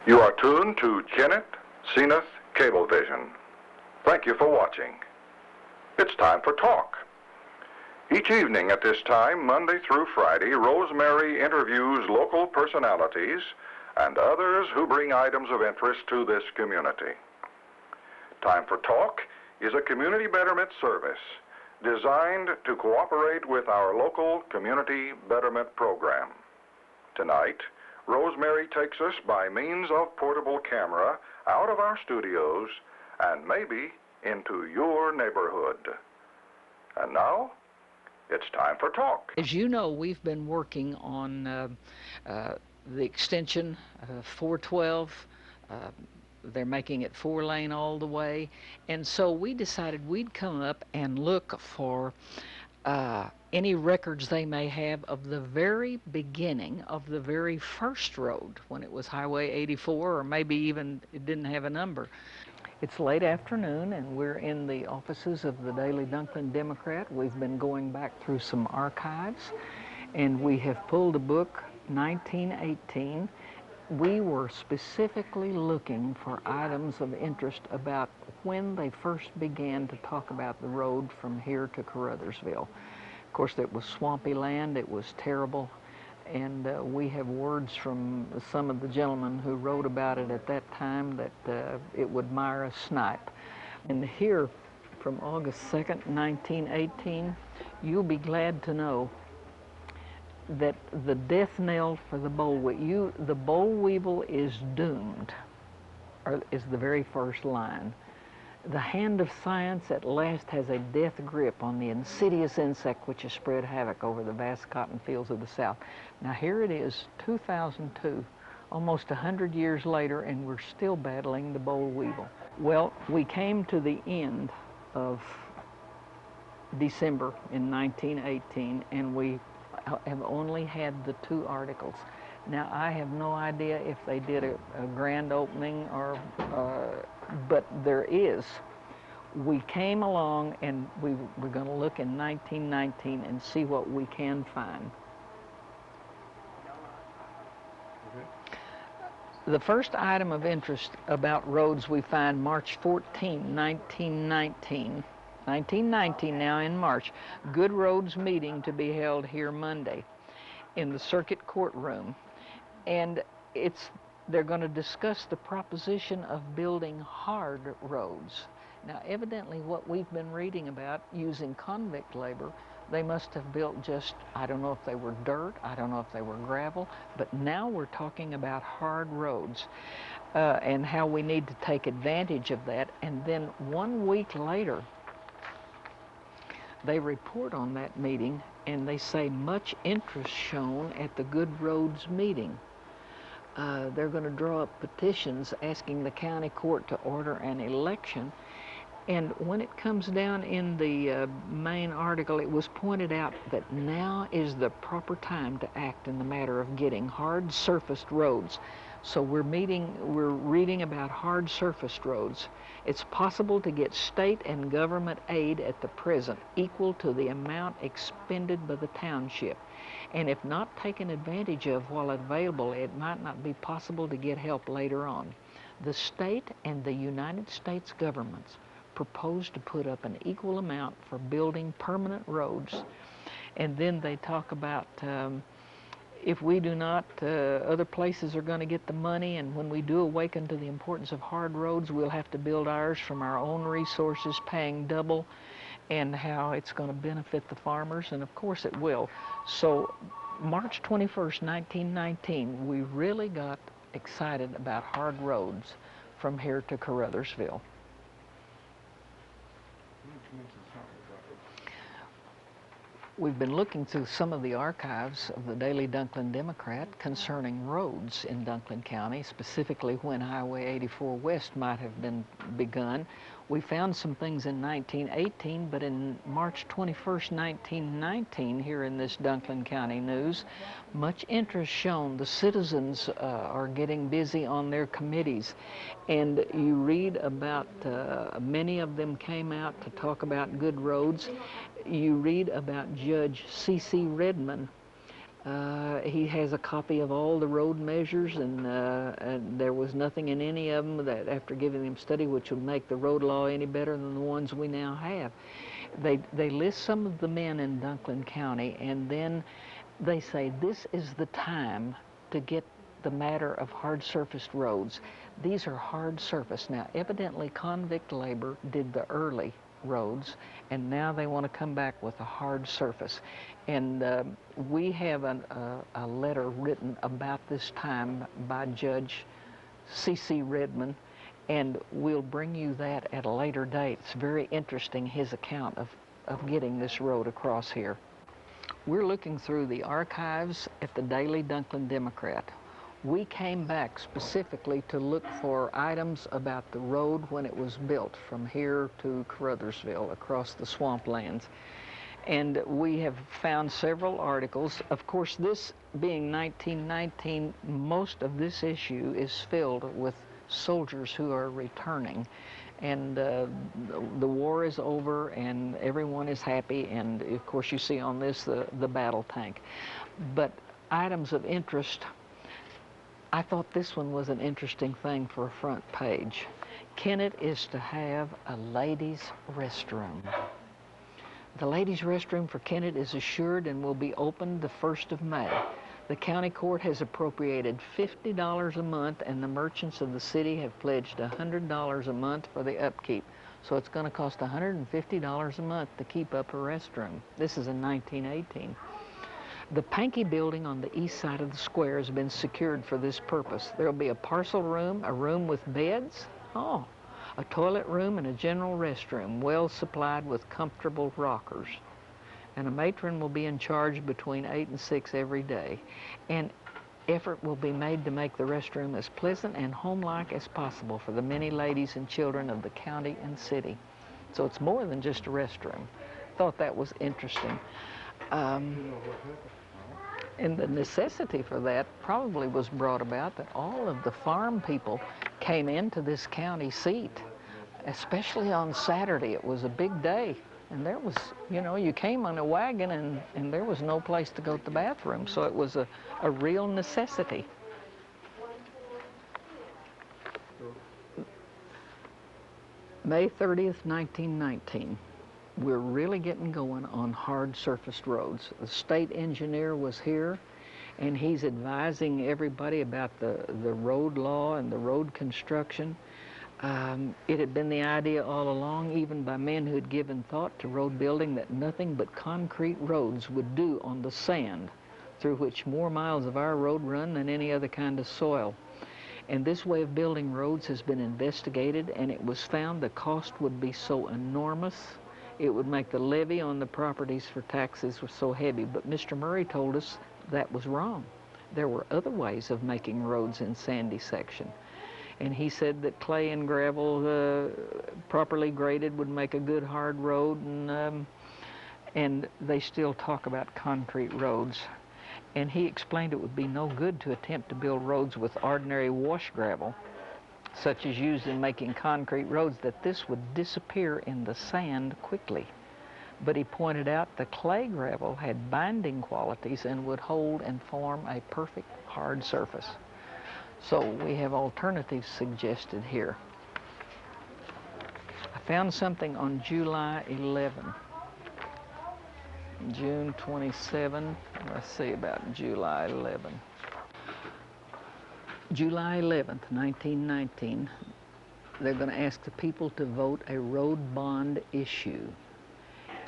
You are tuned to Kennett Cablevision. Thank you for watching. It's time for talk. Each evening at this time, Monday through Friday, Rosemary interviews local personalities and others who bring items of interest to this community. Time for Talk is a community betterment service designed to cooperate with our local community betterment program. Tonight, Rosemary takes us by means of portable camera out of our studios and maybe into your neighborhood. And now, it's time for talk. As you know, we've been working on the extension 412. They're making it 4-lane all the way. And so we decided we'd come up and look for any records they may have of the very beginning of the very first road when it was Highway 84, or maybe even it didn't have a number. It's late afternoon and we're in the offices of the Daily Dunklin Democrat. We've been going back through some archives and we have pulled a book, 1918. We were specifically looking for items of interest about when they first began to talk about the road from here to Caruthersville. Of course, it was swampy land, it was terrible, and we have words from some of the gentlemen who wrote about it at that time that it would mire a snipe. And here, from August 2nd, 1918, you'll be glad to know that the death knell for the boll weevil, the boll weevil is doomed, is the very first line. The hand of science at last has a death grip on the insidious insect which has spread havoc over the vast cotton fields of the South. Now here it is, 2002, almost 100 years later, and we're still battling the boll weevil. Well, we came to the end of December in 1918, and we have only had the 2 articles. Now, I have no idea if they did a grand opening or, but there is. We came along and we're going to look in 1919 and see what we can find. The first item of interest about roads we find March 14, 1919. 1919 now in March. Good Roads meeting to be held here Monday in the circuit courtroom. And they're going to discuss the proposition of building hard roads. Now, evidently what we've been reading about using convict labor, they must have built just, I don't know if they were dirt, I don't know if they were gravel, but now we're talking about hard roads and how we need to take advantage of that. And then 1 week later, they report on that meeting and they say much interest shown at the Good Roads meeting. They're going to draw up petitions asking the county court to order an election. And when it comes down in the main article, it was pointed out that now is the proper time to act in the matter of getting hard surfaced roads. So we're reading about hard surfaced roads. It's possible to get state and government aid at the present equal to the amount expended by the township. And if not taken advantage of while available, it might not be possible to get help later on. The state and the United States governments propose to put up an equal amount for building permanent roads. And then they talk about if we do not, other places are going to get the money, and when we do awaken to the importance of hard roads, we'll have to build ours from our own resources, paying double, and how it's going to benefit the farmers, and of course it will. So March 21st, 1919, we really got excited about hard roads from here to Caruthersville. We've been looking through some of the archives of the Daily Dunklin Democrat concerning roads in Dunklin County, specifically when Highway 84 West might have been begun. We found some things in 1918, but in March 21st, 1919, here in this Dunklin County News, much interest shown. The citizens are getting busy on their committees, and you read about many of them came out to talk about good roads. You read about Judge C.C. Redmond He has a copy of all the road measures, and there was nothing in any of them that, after giving them study, which would make the road law any better than the ones we now have. They list some of the men in Dunklin County, and then they say this is the time to get the matter of hard surfaced roads. These are hard surface. Now, evidently convict labor did the early roads, and now they want to come back with a hard surface. And we have a letter written about this time by Judge C.C. Redmond, and we'll bring you that at a later date. It's very interesting, his account of getting this road across here. We're looking through the archives at the Daily Dunklin Democrat. We came back specifically to look for items about the road when it was built from here to Caruthersville across the swamplands. And we have found several articles. Of course, this being 1919, most of this issue is filled with soldiers who are returning. And the war is over and everyone is happy, and of course you see on this the battle tank. But items of interest, I thought this one was an interesting thing for a front page. Kennett is to have a ladies' restroom. The ladies' restroom for Kennett is assured and will be opened the 1st of May. The county court has appropriated $50 a month, and the merchants of the city have pledged $100 a month for the upkeep. So it's going to cost $150 a month to keep up a restroom. This is in 1918. The Pankey building on the east side of the square has been secured for this purpose. There will be a parcel room, a room with beds, a toilet room, and a general restroom, well supplied with comfortable rockers. And a matron will be in charge between 8 and 6 every day. And effort will be made to make the restroom as pleasant and homelike as possible for the many ladies and children of the county and city. So it's more than just a restroom. Thought that was interesting. And the necessity for that probably was brought about that all of the farm people came into this county seat, especially on Saturday. It was a big day. And there was, you know, you came on a wagon and there was no place to go to the bathroom. So it was a real necessity. May 30th, 1919. We're really getting going on hard surfaced roads. The state engineer was here, and he's advising everybody about the road law and the road construction. It had been the idea all along, even by men who had given thought to road building, that nothing but concrete roads would do on the sand, through which more miles of our road run than any other kind of soil. And this way of building roads has been investigated, and it was found the cost would be so enormous, it would make the levy on the properties for taxes was so heavy. But Mr. Murray told us that was wrong. There were other ways of making roads in sandy section. And he said that clay and gravel, properly graded, would make a good hard road, and they still talk about concrete roads. And he explained it would be no good to attempt to build roads with ordinary wash gravel, such as used in making concrete roads, that this would disappear in the sand quickly. But he pointed out the clay gravel had binding qualities and would hold and form a perfect hard surface. So we have alternatives suggested here. I found something on July 11. June 27, let's see about July 11. July 11th, 1919, they're going to ask the people to vote a road bond issue.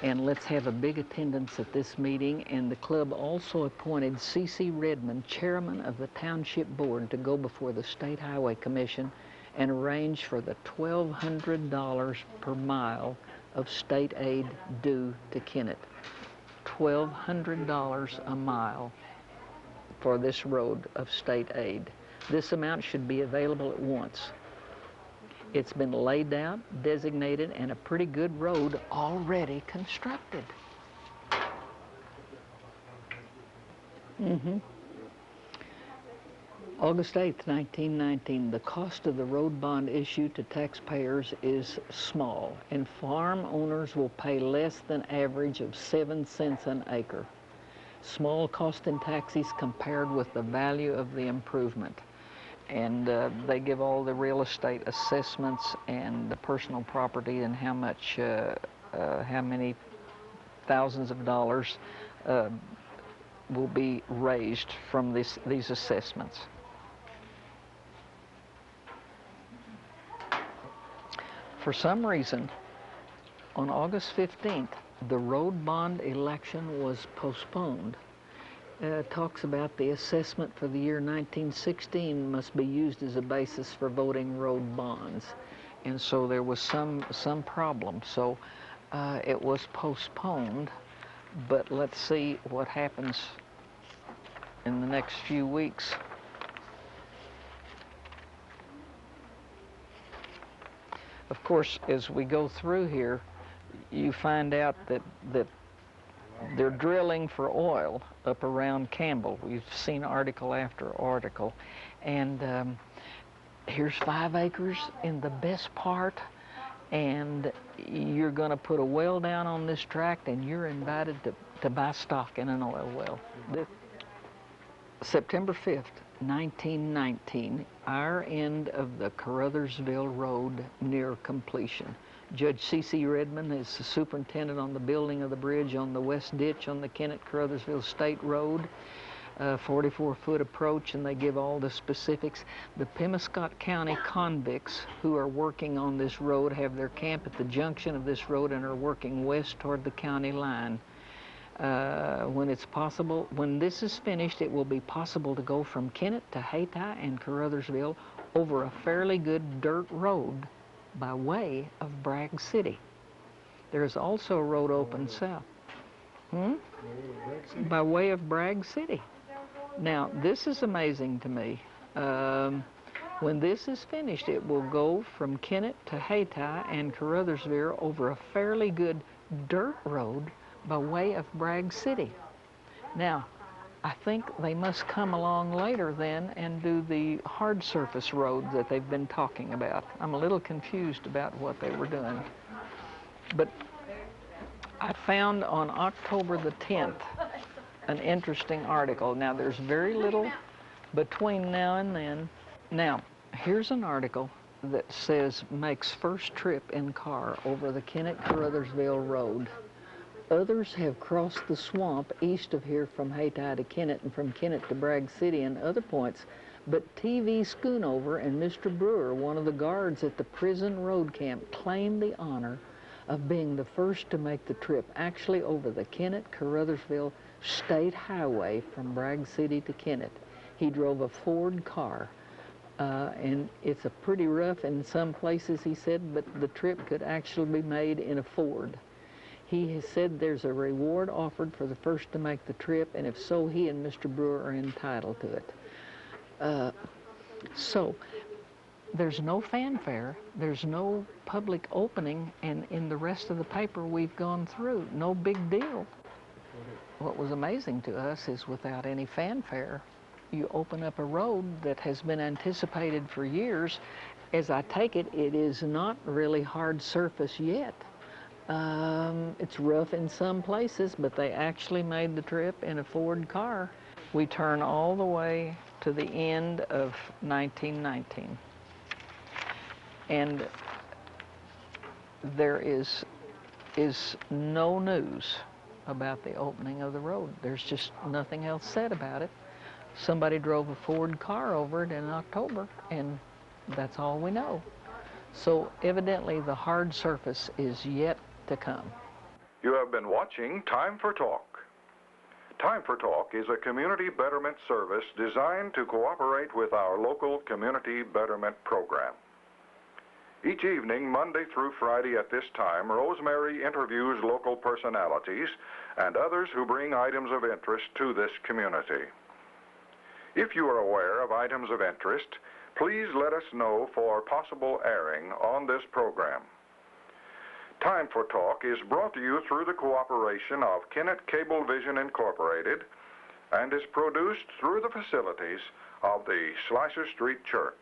And let's have a big attendance at this meeting. And the club also appointed C.C. Redmond, chairman of the Township Board, to go before the State Highway Commission and arrange for the $1,200 per mile of state aid due to Kennett. $1,200 a mile for this road of state aid. This amount should be available at once. It's been laid out, designated, and a pretty good road already constructed. August 8th, 1919, the cost of the road bond issue to taxpayers is small, and farm owners will pay less than average of 7 cents an acre. small cost in taxes compared with the value of the improvement. And they give all the real estate assessments and the personal property and how much, how many thousands of dollars will be raised from these assessments. For some reason, on August 15th, the road bond election was postponed. Talks about the assessment for the year 1916 must be used as a basis for voting road bonds. And so there was some problem. So it was postponed, but let's see what happens in the next few weeks. Of course, as we go through here, you find out that they're drilling for oil up around Campbell. We've seen article after article. And here's 5 acres in the best part, and you're going to put a well down on this tract, and you're invited to buy stock in an oil well. September 5th, 1919, our end of the Caruthersville Road near completion. Judge C.C. Redmond is the superintendent on the building of the bridge on the west ditch on the Kennett Caruthersville State Road, 44-foot approach, and they give all the specifics. The Pemiscot County convicts who are working on this road have their camp at the junction of this road and are working west toward the county line. When it's possible, when this is finished, it will be possible to go from Kennett to Hayti and Caruthersville over a fairly good dirt road by way of Bragg City. There is also a road open south. By way of Bragg City. Now, this is amazing to me. When this is finished, it will go from Kennett to Hayti and Caruthersville over a fairly good dirt road by way of Bragg City. Now, I think they must come along later then and do the hard surface road that they've been talking about. I'm a little confused about what they were doing. But I found on October the 10th an interesting article. Now, there's very little between now and then. Now, here's an article that says, makes first trip in car over the Kennett Caruthersville Road. Others have crossed the swamp east of here from Hayti to Kennett and from Kennett to Bragg City and other points, but T.V. Schoonover and Mr. Brewer, one of the guards at the prison road camp, claimed the honor of being the first to make the trip actually over the Kennett Caruthersville State Highway from Bragg City to Kennett. He drove a Ford car, and it's a pretty rough in some places, he said, but the trip could actually be made in a Ford. He has said there's a reward offered for the first to make the trip, and if so, he and Mr. Brewer are entitled to it. So there's no fanfare, there's no public opening, and in the rest of the paper we've gone through, no big deal. What was amazing to us is without any fanfare, you open up a road that has been anticipated for years. As I take it, it is not really hard surface yet. It's rough in some places, but they actually made the trip in a Ford car. We turn all the way to the end of 1919. And there is no news about the opening of the road. There's just nothing else said about it. Somebody drove a Ford car over it in October, and that's all we know. So evidently the hard surface is yet to come. You have been watching Time for Talk. Time for Talk is a community betterment service designed to cooperate with our local community betterment program. Each evening, Monday through Friday at this time, Rosemary interviews local personalities and others who bring items of interest to this community. If you are aware of items of interest, please let us know for possible airing on this program. Time for Talk is brought to you through the cooperation of Kennett Cablevision Incorporated and is produced through the facilities of the Slicer Street Church.